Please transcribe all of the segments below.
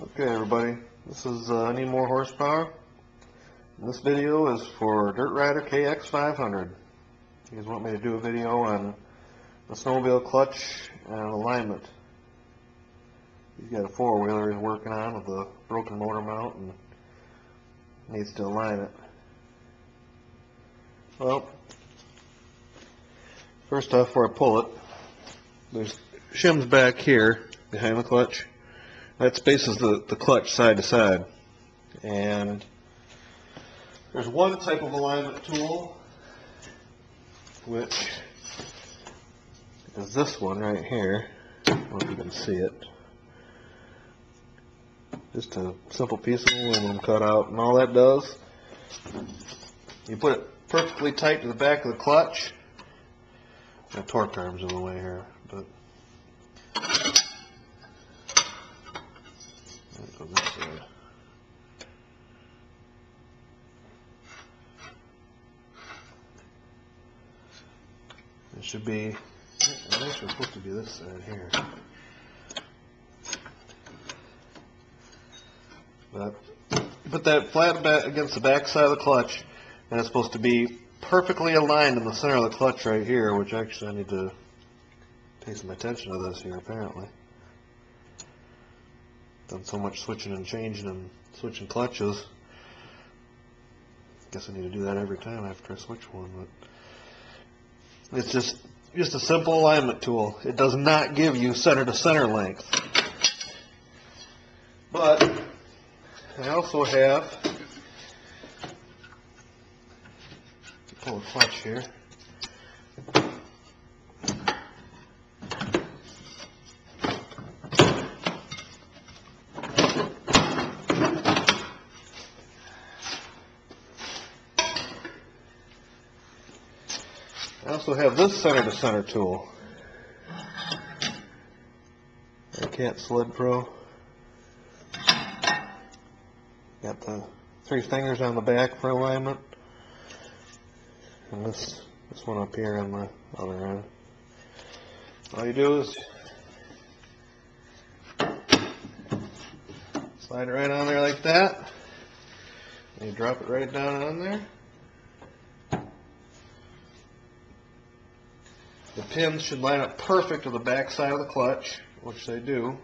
Okay everybody, this is Need More Horsepower. And this video is for dirtriderkx500. You guys want me to do a video on the snowmobile clutch and alignment. He's got a four-wheeler he's working on with a broken motor mount and needs to align it. Well, first off, before I pull it, there's shims back here behind the clutch. That spaces the clutch side to side. And there's one type of alignment tool, which is this one right here. I don't know if you can see it. Just a simple piece of aluminum cut out, and all that does, you put it perfectly tight to the back of the clutch. The torque arm's in the way here, but go this side. It should be, it's actually supposed to be this side here. But you put that flat back against the back side of the clutch, and it's supposed to be perfectly aligned in the center of the clutch right here, which actually I need to pay some attention to this here apparently. Done so much switching and changing and switching clutches. Guess I need to do that every time after I switch one, but it's just a simple alignment tool. It does not give you center to center length. But I also have, pull the clutch here. I also have this center to center tool. I can't slid pro. Got the three fingers on the back for alignment, and this one up here on the other end. All you do is slide it right on there like that, and you drop it right down on there. The pins should line up perfect to the back side of the clutch, which they do.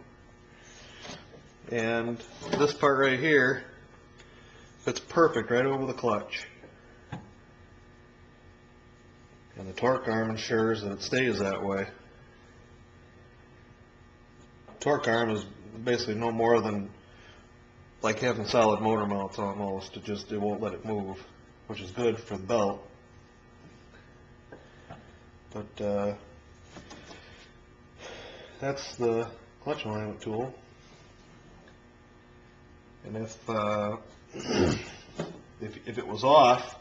And this part right here fits perfect right over the clutch. And the torque arm ensures that it stays that way. Torque arm is basically no more than like having solid motor mounts almost. It won't let it move, which is good for the belt. But that's the clutch alignment tool. And if it was off,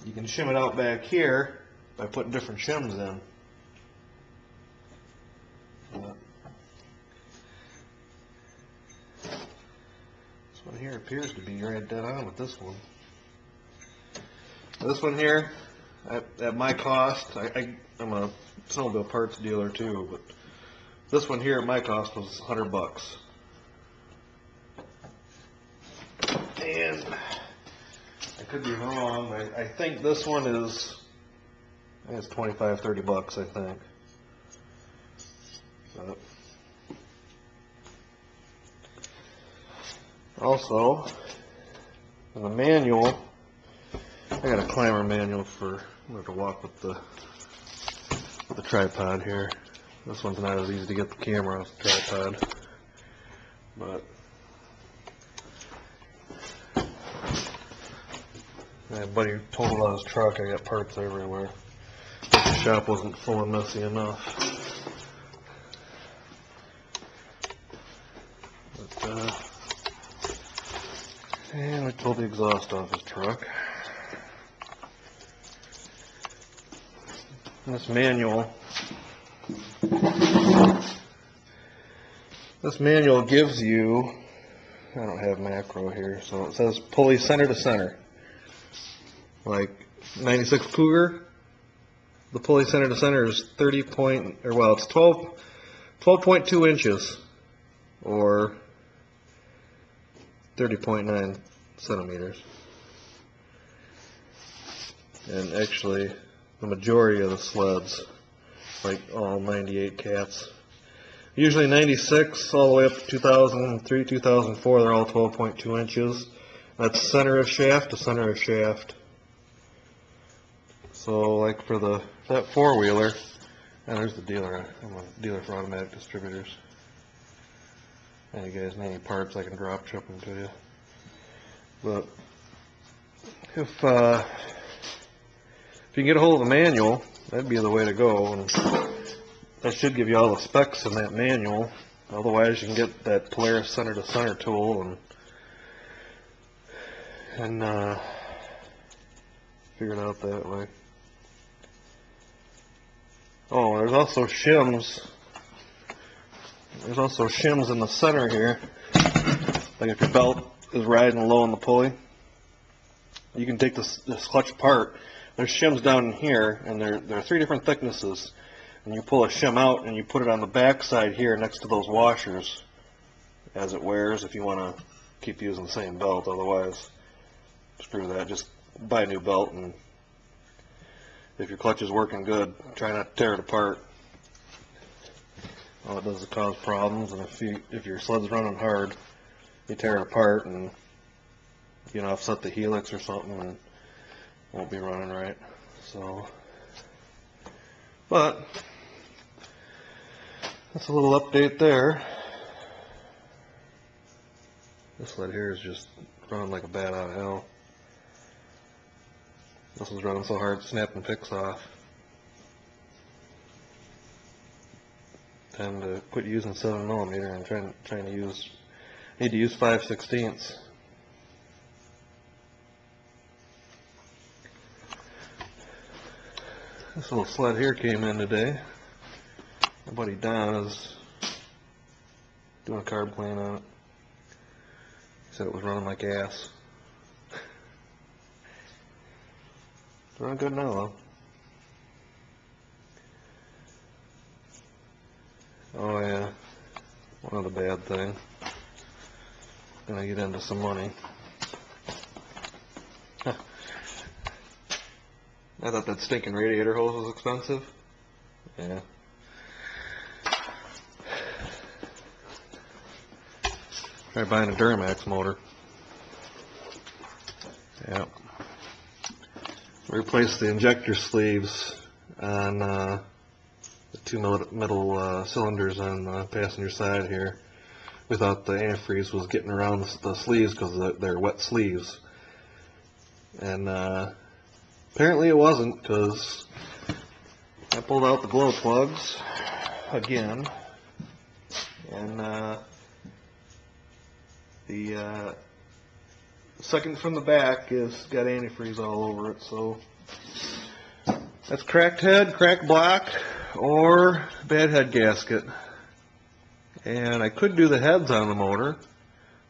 you can shim it out back here by putting different shims in. This one here appears to be right dead on with this one. This one here, at my cost, I'm a snowmobile parts dealer too, but this one here at my cost was $100. And I could be wrong. I think this one is, it's $25-30, I think. But also, in the manual, I got a climber manual for, I'm going to walk with the tripod here. This one's not as easy to get the camera off the tripod, but my buddy totaled out his truck. I got parts everywhere. The shop wasn't full and messy enough. But, and we pulled the exhaust off his truck. This manual gives you, I don't have macro here, so it says pulley center to center. Like 96 Cougar, the pulley center to center is 12.2 inches, or 30.9 centimeters. And actually, the majority of the sleds, like all 98 cats, usually 96 all the way up to 2003, 2004, they're all 12.2 inches. That's center of shaft to center of shaft. So like for that four-wheeler, and there's the dealer. I'm a dealer for automatic distributors. Any guys need any parts, I can drop ship them to you. But if you can get a hold of a manual, that'd be the way to go. And that should give you all the specs in that manual. Otherwise, you can get that Polaris center to center tool and figure it out that way. Oh, there's also shims. There's also shims in the center here. Like if your belt is riding low on the pulley, you can take this clutch apart. There's shims down in here, and there are three different thicknesses. And you pull a shim out and you put it on the back side here next to those washers as it wears, if you want to keep using the same belt. Otherwise, screw that. Just buy a new belt, and if your clutch is working good, try not to tear it apart. All it does is cause problems, and if your sled's running hard, you tear it apart and you know, offset the helix or something, and it won't be running right. So, but that's a little update there. This sled here is just running like a bat out of hell. This was running so hard, snapping picks off. Time to quit using 7mm and trying to use. Need to use 5/16. This little sled here came in today. My buddy Don is doing a carb clean on it. He said it was running like ass. It's running good now though. Oh yeah, one other bad thing. Gonna get into some money. I thought that stinking radiator hose was expensive. Yeah. Try buying a Duramax motor. Yep. Replace the injector sleeves on the two middle cylinders on the passenger side here. We thought the antifreeze was getting around the sleeves because they're wet sleeves. And apparently it wasn't, because I pulled out the glow plugs again, and the second from the back is got antifreeze all over it. So that's cracked head, cracked block, or bad head gasket. And I could do the heads on the motor,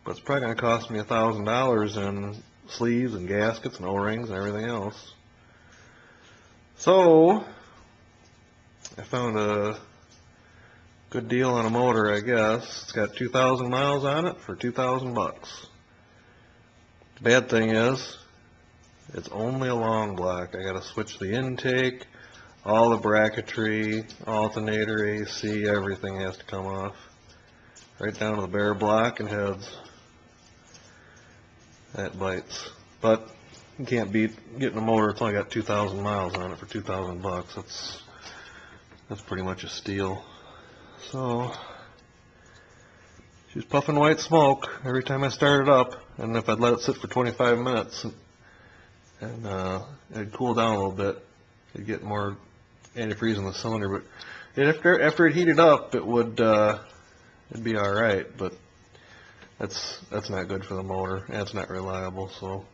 but it's probably going to cost me $1,000 in sleeves and gaskets and O-rings and everything else. So I found a good deal on a motor, I guess. It's got 2,000 miles on it for $2,000. The bad thing is, it's only a long block. I got to switch the intake, all the bracketry, alternator, AC, everything has to come off. Right down to the bare block and heads. That bites. But you can't beat getting a motor. It's only got 2,000 miles on it for $2,000. That's pretty much a steal. So she's puffing white smoke every time I start it up, and if I'd let it sit for 25 minutes and it'd cool down a little bit, it'd get more antifreeze in the cylinder. But after it heated up, it would it'd be all right. But that's not good for the motor, and it's not reliable. So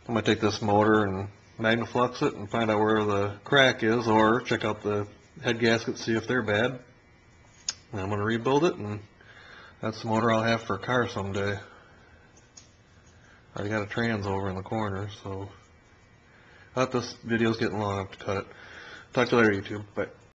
I'm gonna take this motor and magnaflux it and find out where the crack is, or check out the head gaskets, see if they're bad. And I'm gonna rebuild it, and that's the motor I'll have for a car someday. I already got a trans over in the corner, so I thought this video's getting long. I have to cut it. Talk to you later, YouTube. Bye.